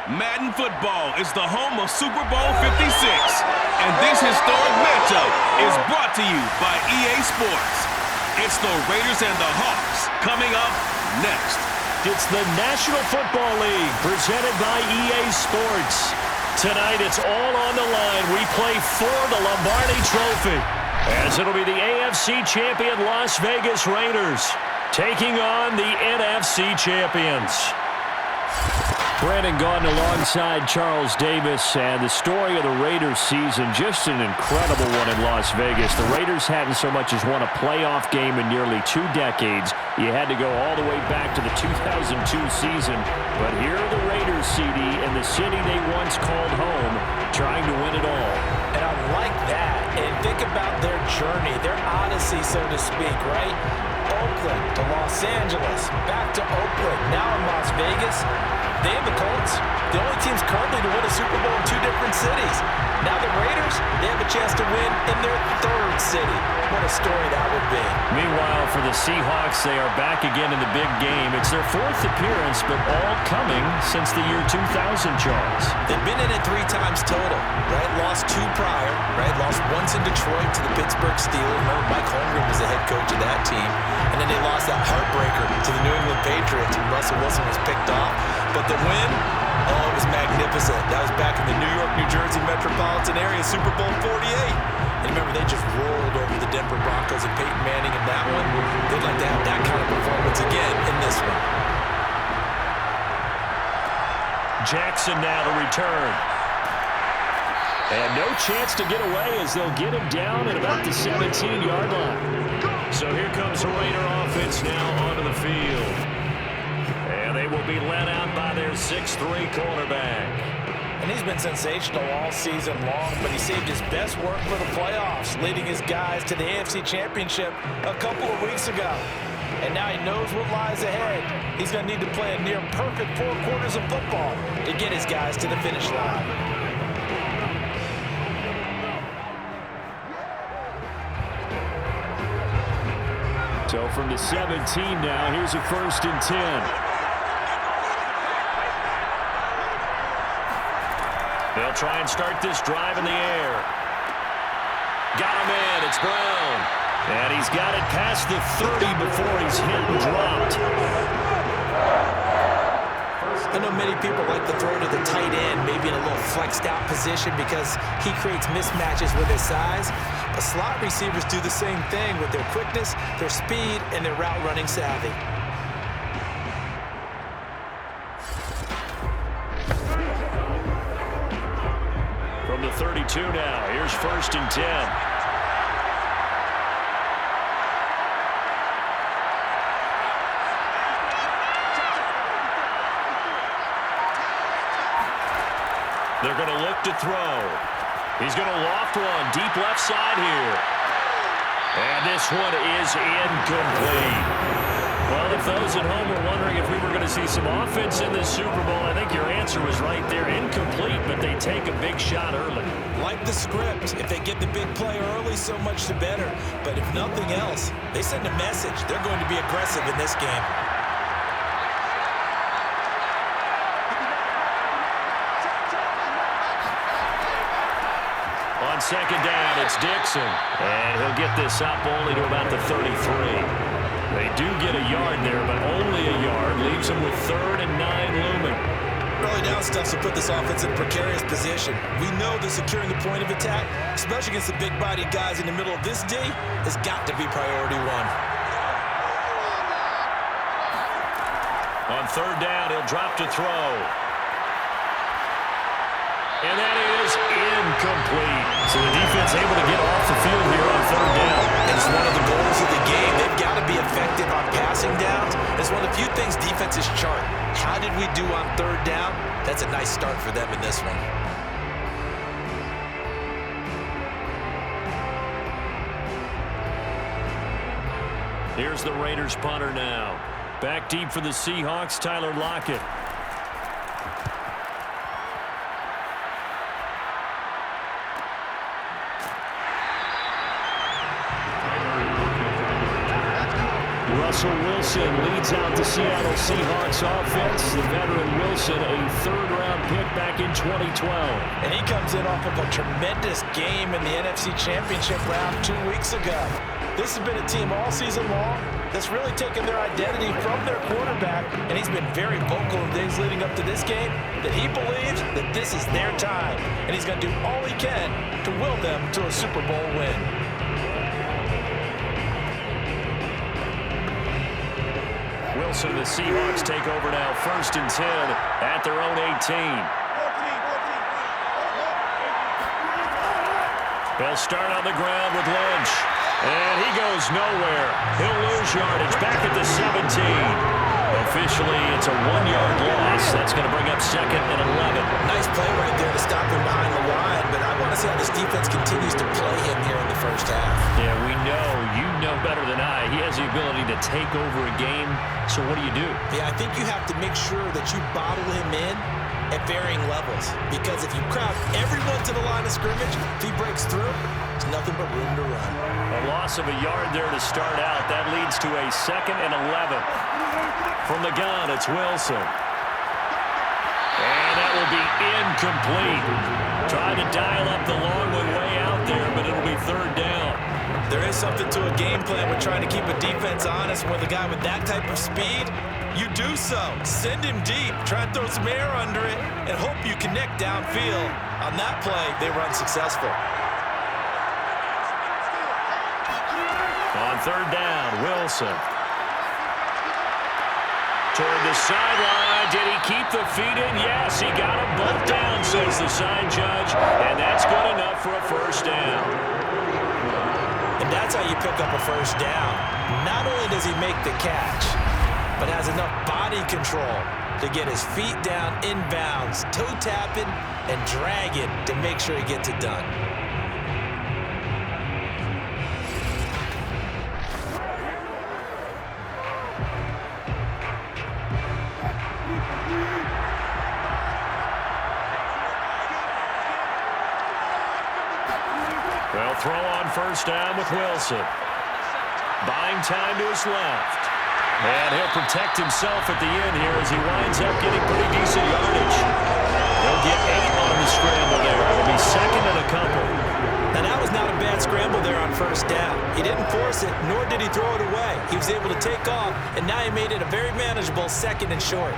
Madden Football is the home of Super Bowl 56, and this historic matchup is brought to you by EA Sports. It's the Raiders and the Hawks coming up next. It's the National Football League presented by EA Sports. Tonight it's all on the line. We play for the Lombardi Trophy, as it'll be the AFC champion Las Vegas Raiders taking on the NFC champions. Brandon Gaudin alongside Charles Davis, and the story of the Raiders season, just an incredible one in Las Vegas. The Raiders hadn't so much as won a playoff game in nearly 2 decades. You had to go all the way back to the 2002 season, but here are the Raiders, CD, in the city they once called home, trying to win it all. And I like that, and think about their journey, their odyssey, so to speak, right? Oakland to Los Angeles, back to Oakland, now in Las Vegas. They and the Colts, the only teams currently to win a Super Bowl in 2 different cities. Now the Raiders, they have a chance to win in their 3rd city. What a story that would be. Meanwhile, for the Seahawks, they are back again in the big game. It's their 4th appearance, but all coming since the year 2000, Charles. They've been in it 3 times total, right? Lost 2 prior, right? Lost once in Detroit to the Pittsburgh Steelers. Remember, Mike Holmgren was the head coach of that team. And then they lost that heartbreaker to the New England Patriots when Russell Wilson was picked off. But the win, oh, it was magnificent. That was back in the New York, New Jersey metropolitan area, Super Bowl 48. And remember, they just rolled over the Denver Broncos and Peyton Manning in that one. They'd like to have that kind of performance again in this one. Jackson now to return. And no chance to get away as they'll get him down at about the 17-yard line. So here comes the Raider offense now onto the field. And they will be led out by their 6'3" quarterback. And he's been sensational all season long, but he saved his best work for the playoffs, leading his guys to the AFC Championship a couple of weeks ago. And now he knows what lies ahead. He's going to need to play a near-perfect 4 quarters of football to get his guys to the finish line. So from the 17 now, here's a 1st and 10. They'll try and start this drive in the air. Got him in. It's Brown. And he's got it past the 30 before he's hit and dropped. I know many people like to throw to the tight end, maybe in a little flexed out position because he creates mismatches with his size. But slot receivers do the same thing with their quickness, their speed, and their route running savvy. From the 32 now, here's 1st and 10. They're going to look to throw. He's going to loft one deep left side here. And this one is incomplete. Well, if those at home were wondering if we were going to see some offense in this Super Bowl, I think your answer was right there. Incomplete, but they take a big shot early. Like the script, if they get the big play early, so much the better. But if nothing else, they send a message. They're going to be aggressive in this game. On 2nd down, it's Dixon. And he'll get this up only to about the 33. They do get a yard there, but only a yard. Leaves them with 3rd and 9 looming. Early down stuff to put this offense in a precarious position. We know that securing the point of attack, especially against the big-bodied guys in the middle of this D, has got to be priority 1. On 3rd down, he'll drop to throw. And that is incomplete. So the defense able to get off the field here on 3rd down. It's one of the goals of the game. They've got to be effective on passing downs. It's one of the few things defenses chart. How did we do on 3rd down? That's a nice start for them in this one. Here's the Raiders punter now. Back deep for the Seahawks, Tyler Lockett. Russell Wilson leads out the Seattle Seahawks offense. The veteran Wilson, a third-round pick back in 2012. And he comes in off of a tremendous game in the NFC Championship round 2 weeks ago. This has been a team all season long that's really taken their identity from their quarterback, and he's been very vocal in days leading up to this game that he believes that this is their time, and he's going to do all he can to will them to a Super Bowl win. Wilson and the Seahawks take over now, 1st and 10 at their own 18. They'll start on the ground with Lynch. And he goes nowhere. He'll lose yardage back at the 17. Officially, it's a 1-yard loss. That's going to bring up 2nd and 11. Nice play right there to stop him behind the line, but I want to see how this defense continues to play him here in the first half. Yeah, we know. You know better than I. He has the ability to take over a game, so what do you do? Yeah, I think you have to make sure that you bottle him in at varying levels, because if you crowd everyone to the line of scrimmage, if he breaks through, there's nothing but room to run. A loss of a yard there to start out. That leads to a 2nd and 11. From the gun, it's Wilson. And that will be incomplete. Trying to dial up the long one way out there, but it'll be 3rd down. There is something to a game plan with trying to keep a defense honest. With a guy with that type of speed, you do so. Send him deep, try and throw some air under it, and hope you connect downfield. On that play, they run successful. On 3rd down, Wilson. Toward the sideline. Did he keep the feet in? Yes, he got them both down, says the sign judge. And that's good enough for a 1st down. And that's how you pick up a 1st down. Not only does he make the catch, but has enough body control to get his feet down inbounds, toe tapping and dragging to make sure he gets it done. Well, throw on 1st down with Wilson. Buying time to his left. And he'll protect himself at the end here as he winds up getting pretty decent yardage. He'll get 8 on the scramble there. It'll be 2nd and a couple. Now, that was not a bad scramble there on 1st down. He didn't force it, nor did he throw it away. He was able to take off, and now he made it a very manageable 2nd and short.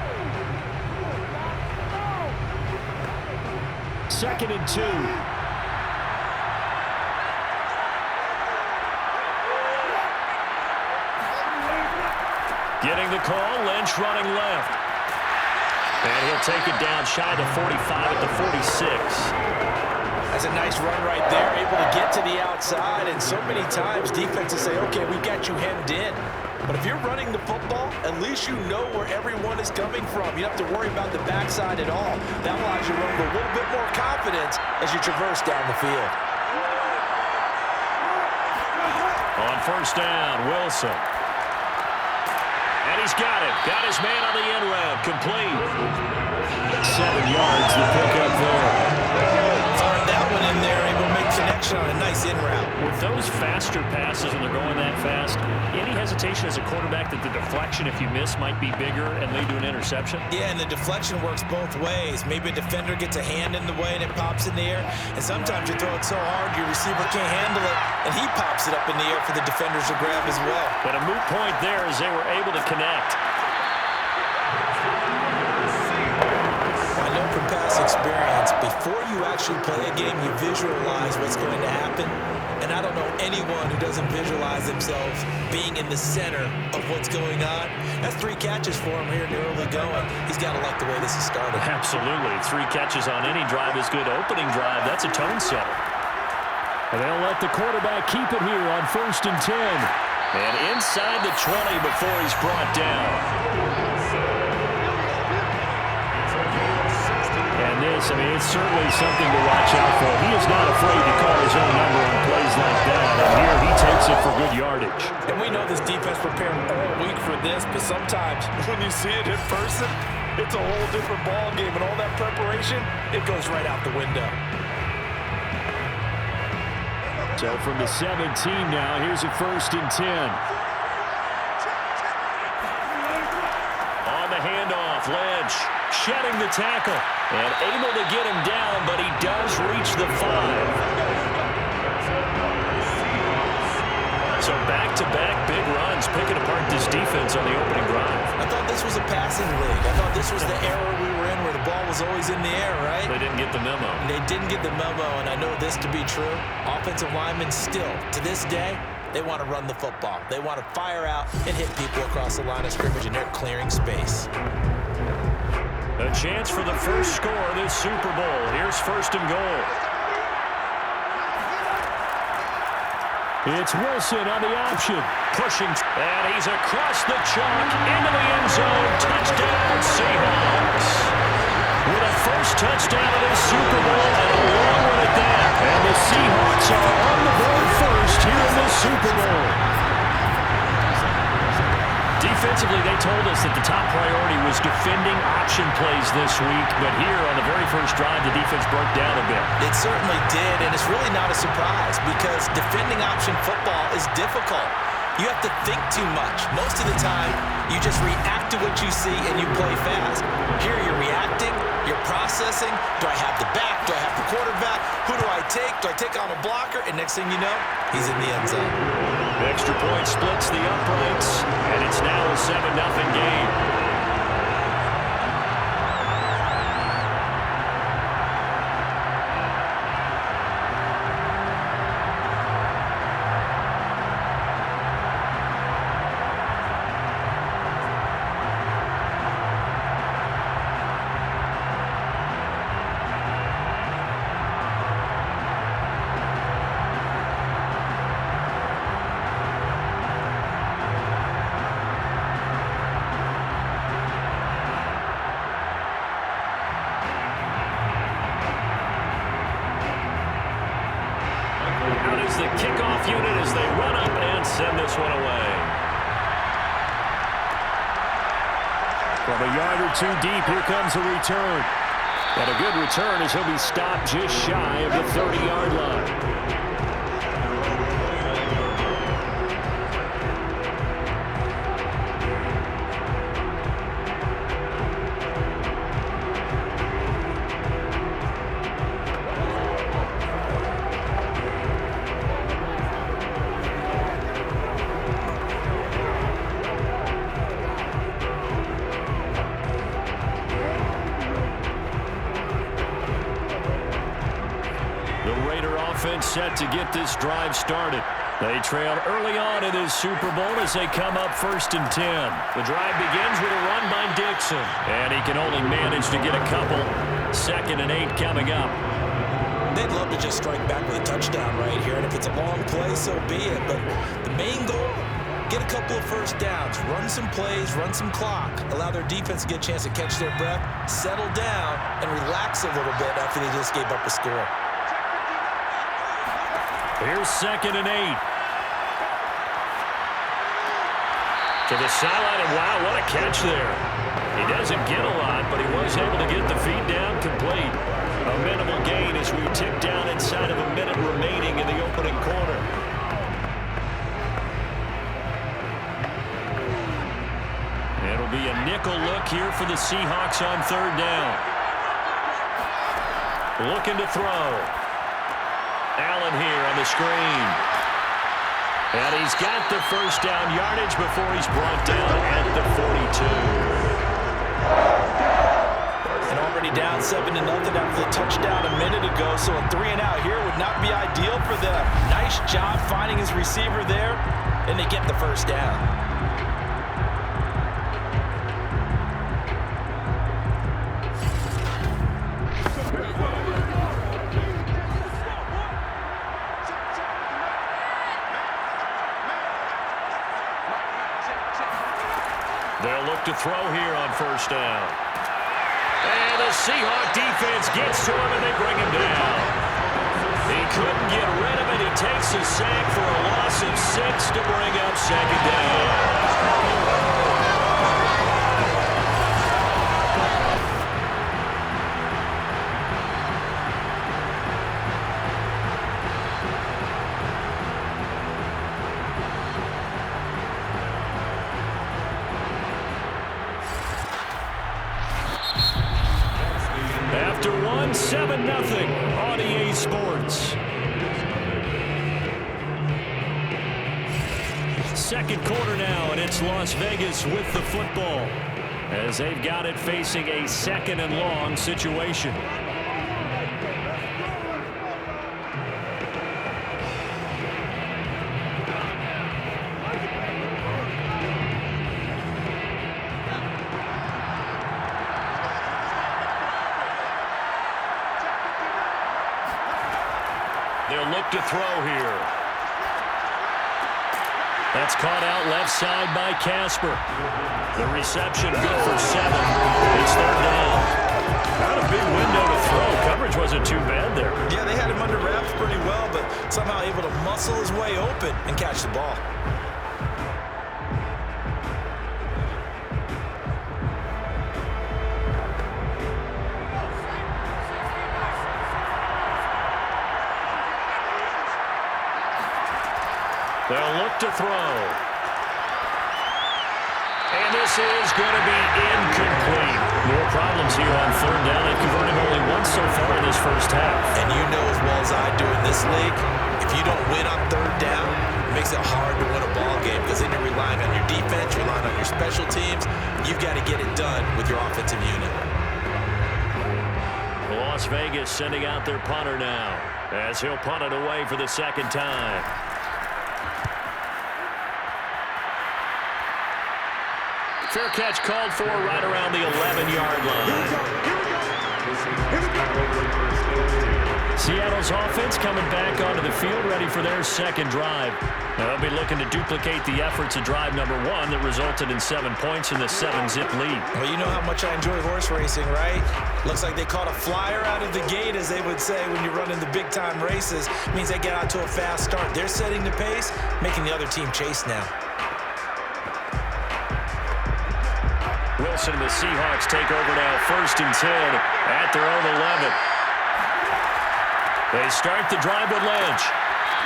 2nd and 2. Getting the call, Lynch running left. And he'll take it down shy of the 45 at the 46. That's a nice run right there, able to get to the outside, and so many times defenses say, okay, we got you hemmed in. But if you're running the football, at least you know where everyone is coming from. You don't have to worry about the backside at all. That allows you to run with a little bit more confidence as you traverse down the field. On 1st down, Wilson. And he's got it. Got his man on the end round. Complete. 7 yards to pick up there. Fired that one in there, able to make connection on a nice in route. With those faster passes when they're going that fast, any hesitation as a quarterback that the deflection, if you miss, might be bigger and lead to an interception? Yeah, and the deflection works both ways. Maybe a defender gets a hand in the way and it pops in the air, and sometimes you throw it so hard your receiver can't handle it, and he pops it up in the air for the defenders to grab as well. But a moot point there as they were able to connect. I know from past experience, before you actually play a game, you visualize what's going to happen. And I don't know anyone who doesn't visualize themselves being in the center of what's going on. That's 3 catches for him here in the early going. He's got to like the way this has started. Absolutely. 3 catches on any drive is good. Opening drive, that's a tone setter. And they'll let the quarterback keep it here on 1st and 10. And inside the 20 before he's brought down. I mean, it's certainly something to watch out for. He is not afraid to call his own number on plays like that. And here he takes it for good yardage. And we know this defense prepared all week for this, but sometimes when you see it in person, it's a whole different ball game. And all that preparation, it goes right out the window. So from the 17 now, here's a 1st and 10. the handoff. Lynch shedding the tackle and able to get him down, but he does reach the 5. So back-to-back big runs, picking apart this defense on the opening drive. I thought this was a passing league. I thought this was the era we were in where the ball was always in the air, right? They didn't get the memo. They didn't get the memo, and I know this to be true. Offensive linemen still, to this day, they want to run the football. They want to fire out and hit people across the line of scrimmage, and they're clearing space. A chance for the first score of this Super Bowl. Here's 1st and goal. It's Wilson on the option. Pushing. And he's across the chalk into the end zone. Touchdown, Seahawks. With a first touchdown of this Super Bowl and a long one at that. And the Seahawks are on the board first here in this Super Bowl. Defensively, they told us that the top priority was defending option plays this week, but here on the very first drive, the defense broke down a bit. It certainly did, and it's really not a surprise because defending option football is difficult. You have to think too much. Most of the time, you just react to what you see and you play fast. Here you're reacting, you're processing. Do I have the back? Do I have the quarterback? Who do I take? Do I take on a blocker? And next thing you know, he's in the end zone. Extra point splits the uprights, and it's now a 7-0 game. The kickoff unit as they run up and send this one away. From a yard or 2 deep, here comes a return. And a good return as he'll be stopped just shy of the 30-yard line. Set to get this drive started. They trail early on in this Super Bowl as they come up 1st and 10. The drive begins with a run by Dixon. And he can only manage to get a couple. 2nd and 8 coming up. They'd love to just strike back with a touchdown right here. And if it's a long play, so be it. But the main goal, get a couple of first downs. Run some plays, run some clock. Allow their defense to get a chance to catch their breath, settle down, and relax a little bit after they just gave up a score. Here's 2nd and 8. To the sideline, and wow, what a catch there. He doesn't get a lot, but he was able to get the feet down complete. A minimal gain as we tick down inside of a minute remaining in the opening quarter. It'll be a nickel look here for the Seahawks on 3rd down. Looking to throw. Allen here on the screen. And he's got the first down yardage before he's brought down at the 42. And already down 7-0 after the touchdown a minute ago, so a 3-and-out here would not be ideal for them. Nice job finding his receiver there, and they get the first down. They'll look to throw here on 1st down. And the Seahawk defense gets to him, and they bring him down. He couldn't get rid of it. He takes a sack for a loss of 6 to bring up 2nd down. are won 7-0 on EA Sports. Second quarter now, and it's Las Vegas with the football as they've got it facing a second and long situation. They'll look to throw here. That's caught out left side by Casper. The reception good for 7. It's third down. Not a big window to throw. Coverage wasn't too bad there. Yeah, they had him under wraps pretty well, but somehow able to muscle his way open and catch the ball. They'll look to throw. And this is going to be incomplete. More problems here on third down. They've converted only once so far in this first half. And you know as well as I do in this league, if you don't win on third down, it makes it hard to win a ball game because then you're relying on your defense, you're relying on your special teams. You've got to get it done with your offensive unit. Las Vegas sending out their punter now as he'll punt it away for the second time. Fair catch called for right around the 11-yard line. Seattle's offense coming back onto the field, ready for their second drive. They'll be looking to duplicate the efforts of drive number 1 that resulted in 7 points in the 7-zip lead. Well, you know how much I enjoy horse racing, right? Looks like they caught a flyer out of the gate, as they would say when you're running the big-time races. It means they get out to a fast start. They're setting the pace, making the other team chase now. Wilson and the Seahawks take over now, 1st and 10 at their own 11. They start the drive with Lynch.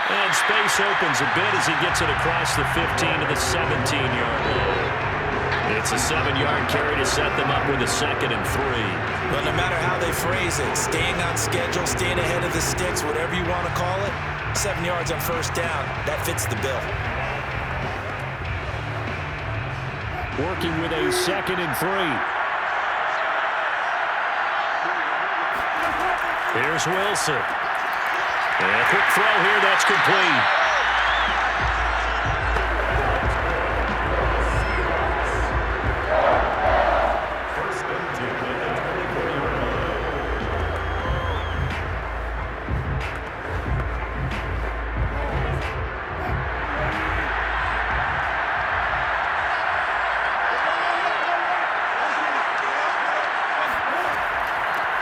And space opens a bit as he gets it across the 15 to the 17-yard line. It's a 7-yard carry to set them up with a 2nd and 3. Well, no matter how they phrase it, staying on schedule, staying ahead of the sticks, whatever you want to call it, 7 yards on first down, that fits the bill. Working with a 2nd and 3. Here's Wilson. And a quick throw here, that's complete.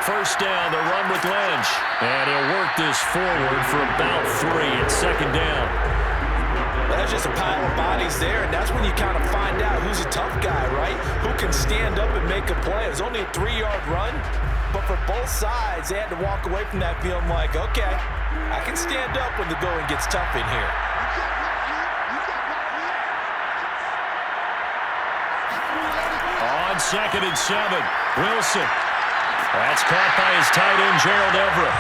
First down, the run with Lynch. And he'll work this forward for about 3. It's 2nd down. Well, that's just a pile of bodies there, and that's when you kind of find out who's a tough guy, right? Who can stand up and make a play. It was only a 3-yard run, but for both sides, they had to walk away from that feeling like, okay, I can stand up when the going gets tough in here. On 2nd and 7, Wilson. That's caught by his tight end, Gerald Everett.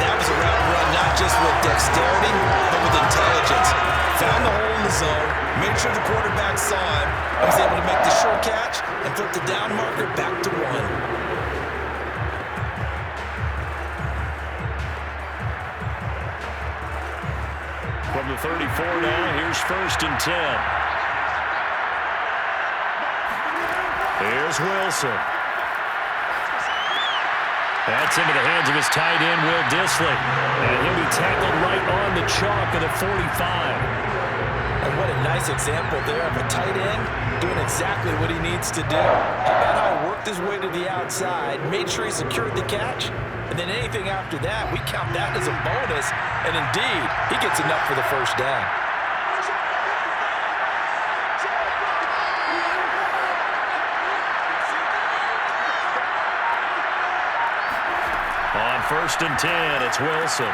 That was a route run, not just with dexterity, but with intelligence. Found the hole in the zone, made sure the quarterback saw him, and was able to make the sure catch and flip the down marker back to 1. From the 34 now, here's 1st and 10. Here's Wilson. That's into the hands of his tight end, Will Dissly. And he'll be tackled right on the chalk of the 45. And what a nice example there of a tight end doing exactly what he needs to do. How about how he worked his way to the outside, made sure he secured the catch, and then anything after that, we count that as a bonus. And indeed, he gets enough for the first down. On 1st and 10, it's Wilson.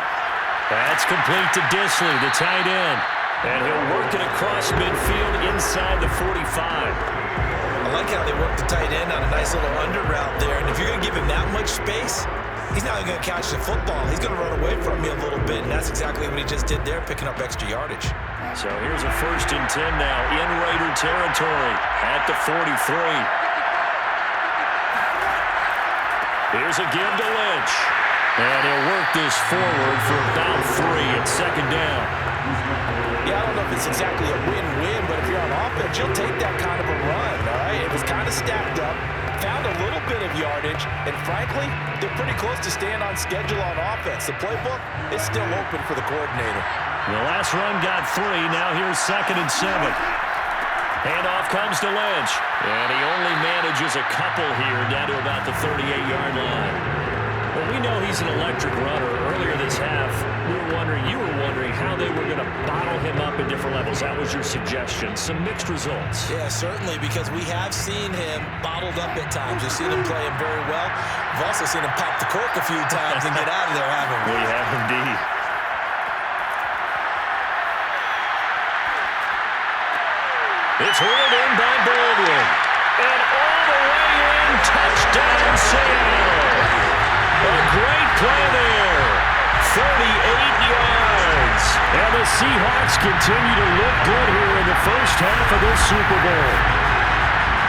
That's complete to Dissly, the tight end. And he'll work it across midfield inside the 45. I like like how they worked the tight end on a nice little under route there. And if you're going to give him that much space, he's not going to catch the football. He's going to run away from you a little bit, and that's exactly what he just did there, picking up extra yardage. So here's a 1st and 10 now in Raider territory at the 43. Here's a give to Lynch. And he'll work this forward for about 3 at 2nd down. Yeah, I don't know if it's exactly a win-win, but if you're on offense, you'll take that kind of a run, all right? It was kind of stacked up, found a little bit of yardage, and frankly, they're pretty close to staying on schedule on offense. The playbook is still open for the coordinator. The last run got 3. Now here's 2nd and 7. Handoff comes to Lynch, and he only manages a couple here down to about the 38-yard line. Well, we know he's an electric runner. Earlier this half, you were wondering how they were going to bottle him up at different levels. That was your suggestion. Some mixed results. Yeah, certainly, because we have seen him bottled up at times. We've seen him play him very well. We've also seen him pop the cork a few times and get out of there, haven't we? We have indeed. It's reeled in by Baldwin. And all the way in, touchdown Seattle. A great play there. 38 yards. And the Seahawks continue to look good here in the first half of this Super Bowl.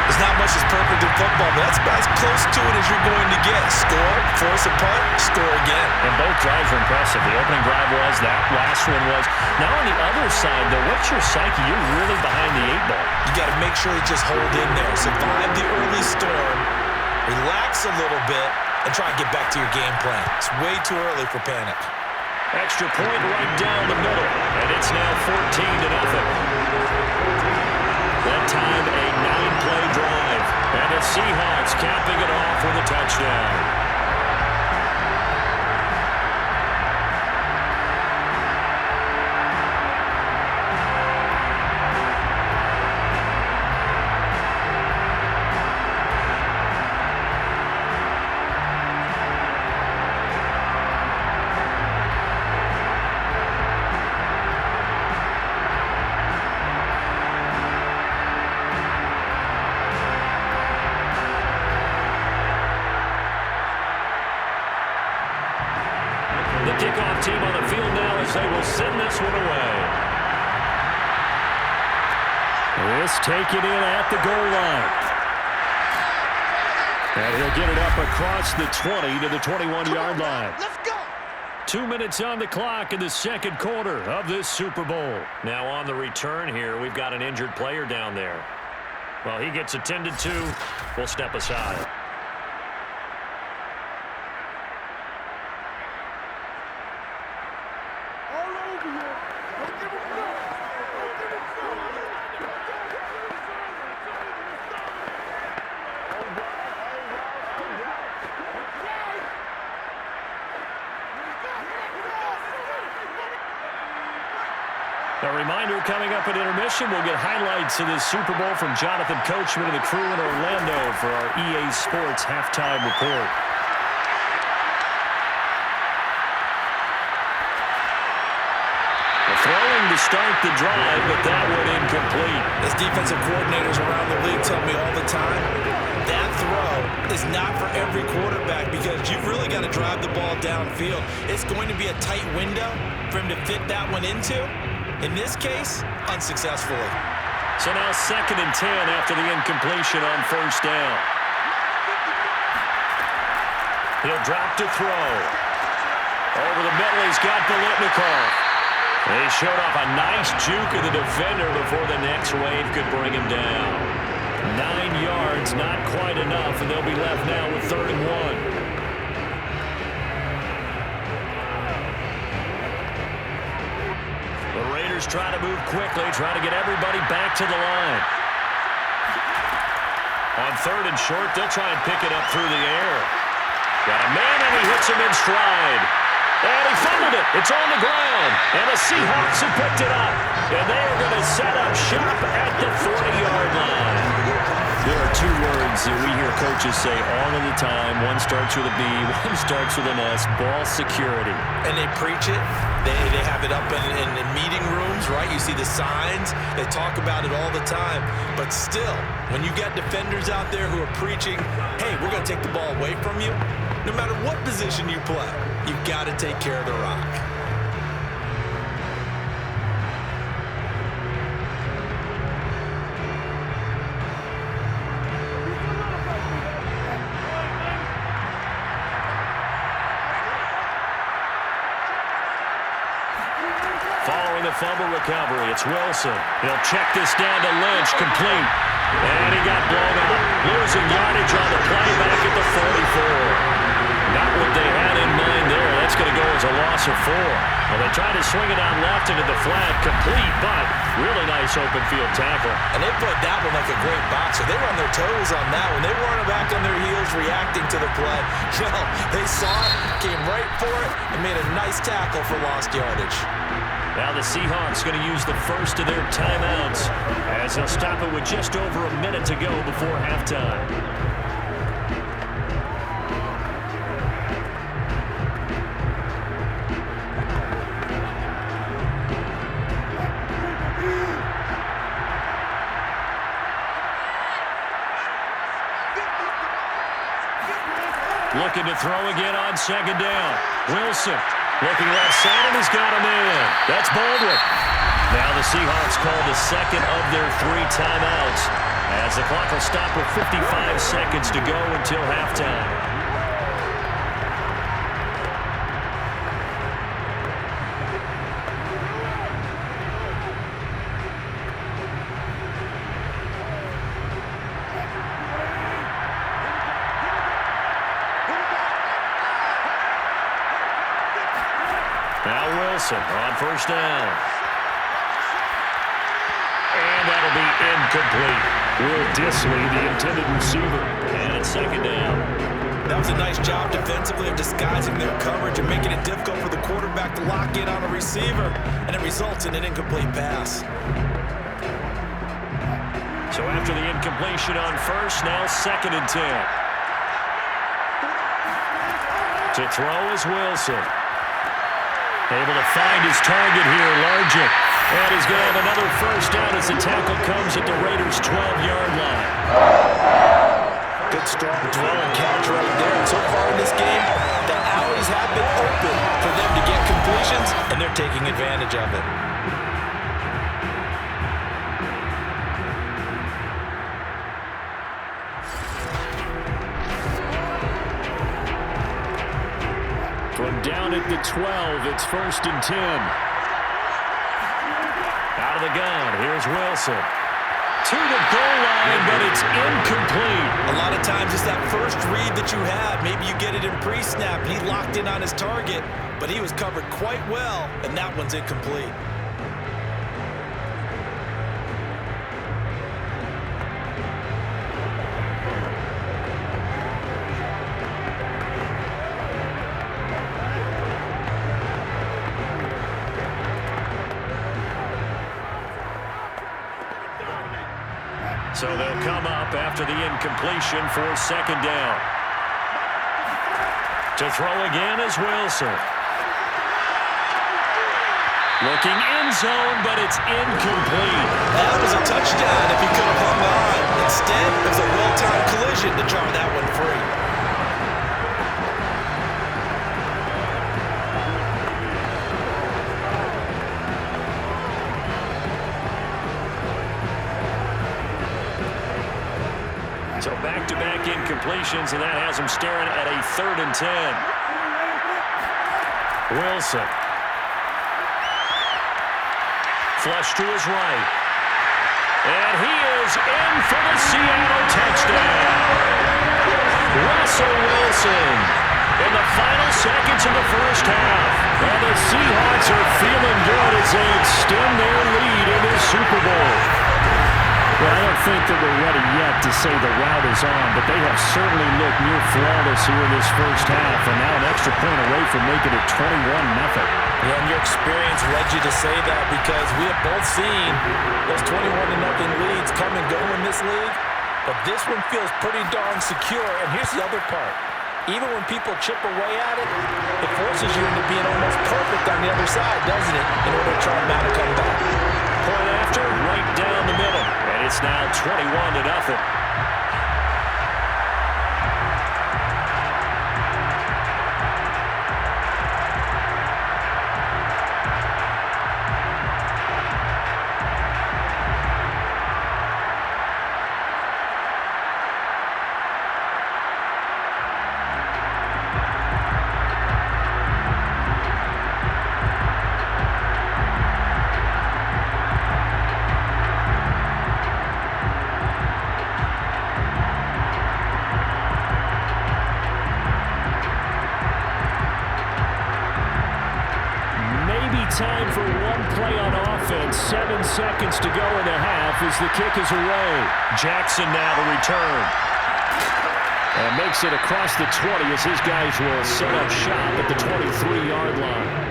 There's not much that's perfect in football, but that's about as close to it as you're going to get. Score, force a punt, score again. And both drives were impressive. The opening drive was, that last one was. Now on the other side, though, what's your psyche? You're really behind the 8-ball. You got to make sure you just hold in there. Survive the early storm, relax a little bit, and try and get back to your game plan. It's way too early for panic. Extra point right down the middle, and it's now 14-0. That time, a 9-play drive, and the Seahawks capping it off with a touchdown. The kickoff team on the field now as they will send this one away. This taken in at the goal line. And he'll get it up across the 20 to the 21-yard line. Let's go. 2 minutes on the clock in the second quarter of this Super Bowl. Now on the return here, we've got an injured player down there. Well, he gets attended to. We'll step aside. A reminder coming up at intermission, we'll get highlights of this Super Bowl from Jonathan Coachman and the crew in Orlando for our EA Sports halftime report. Throwing to start the drive, but that one incomplete. As defensive coordinators around the league tell me all the time, that throw is not for every quarterback because you've really got to drive the ball downfield. It's going to be a tight window for him to fit that one into. In this case, unsuccessfully. So now 2nd and 10 after the incompletion on first down. He'll drop to throw. Over the middle, he's got Lamonica. He showed off a nice juke of the defender before the next wave could bring him down. 9 yards, not quite enough, and they'll be left now with 3rd and 1. The Raiders try to move quickly, try to get everybody back to the line. On 3rd and short, they'll try and pick it up through the air. Got a man, and he hits him in stride. And he fumbled it. It's on the ground. And the Seahawks have picked it up. And they are going to set up shop at the 40-yard line. There are two words that we hear coaches say all of the time. One starts with a B, one starts with an S, ball security. And they preach it. They have it up in meeting rooms, right? You see the signs. They talk about it all the time. But still, when you got defenders out there who are preaching, hey, we're going to take the ball away from you, no matter what position you play, you've got to take care of the rock. Following the fumble recovery, it's Wilson. He'll check this down to Lynch, complete. And he got blown out. Losing yardage on the play back at the 44. Not what they had in mind there. That's going to go as a loss of 4. Well, they tried to swing it on left into the flat, complete, but really nice open field tackle. And they played that one like a great boxer. They were on their toes on that one. They weren't back on their heels reacting to the play. No, they saw it, came right for it, and made a nice tackle for lost yardage. Now the Seahawks going to use the first of their timeouts as they'll stop it with just over a minute to go before halftime. Looking to throw again on second down. Wilson looking left side, and he's got him in. That's Baldwin. Now the Seahawks call the second of their 3 timeouts as the clock will stop with 55 seconds to go until halftime. Now Wilson on first down. And that'll be incomplete. Will Disley, the intended receiver. And it's second down. That was a nice job defensively of disguising their coverage and making it difficult for the quarterback to lock in on a receiver. And it results in an incomplete pass. So after the incompletion on first, now second and 10. To throw is Wilson. Able to find his target here, Largent. And he's going to have another first down as the tackle comes at the Raiders' 12-yard line. Good strong throw and catch right there. And so far in this game, the alleys have been open for them to get completions, and they're taking advantage of it. From down at the 12, it's first and 10. Out of the gun, here's Wilson. To the goal line, but it's incomplete. A lot of times it's that first read that you have. Maybe you get it in pre-snap. He locked in on his target, but he was covered quite well, and that one's incomplete. So they'll come up after the incompletion for second down. To throw again is Wilson. Looking end zone, but it's incomplete. That was a touchdown if he could have hung on. Instead, it was a well-timed collision to jar that one free. So back-to-back incompletions, and that has him staring at a third and 10. Wilson. Flush to his right. And he is in for the Seattle touchdown. Russell Wilson in the final seconds of the first half. And the Seahawks are feeling good as they extend their lead in the Super Bowl. Well, I don't think that we're ready yet to say the route is on, but they have certainly looked near flawless here in this first half, and now an extra point away from making it 21-0. Yeah, and your experience led you to say that because we have both seen those 21-0 leads come and go in this league. But this one feels pretty darn secure. And here's the other part. Even when people chip away at it, it forces you into being almost perfect on the other side, doesn't it, in order to try and mount a comeback. Point after, right down the middle. And it's now 21-0. Time for one play on offense. 7 seconds to go in the half as the kick is away. Jackson now to return. And makes it across the 20 as his guys will set up shop at the 23-yard line.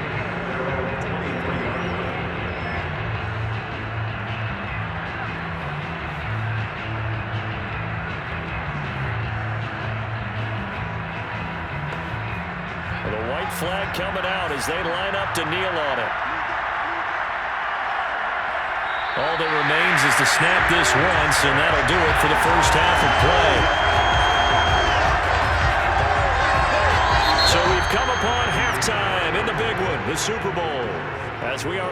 Flag coming out as they line up to kneel on it. All that remains is to snap this once, and that'll do it for the first half of play. So we've come upon halftime in the big one, the Super Bowl, as we are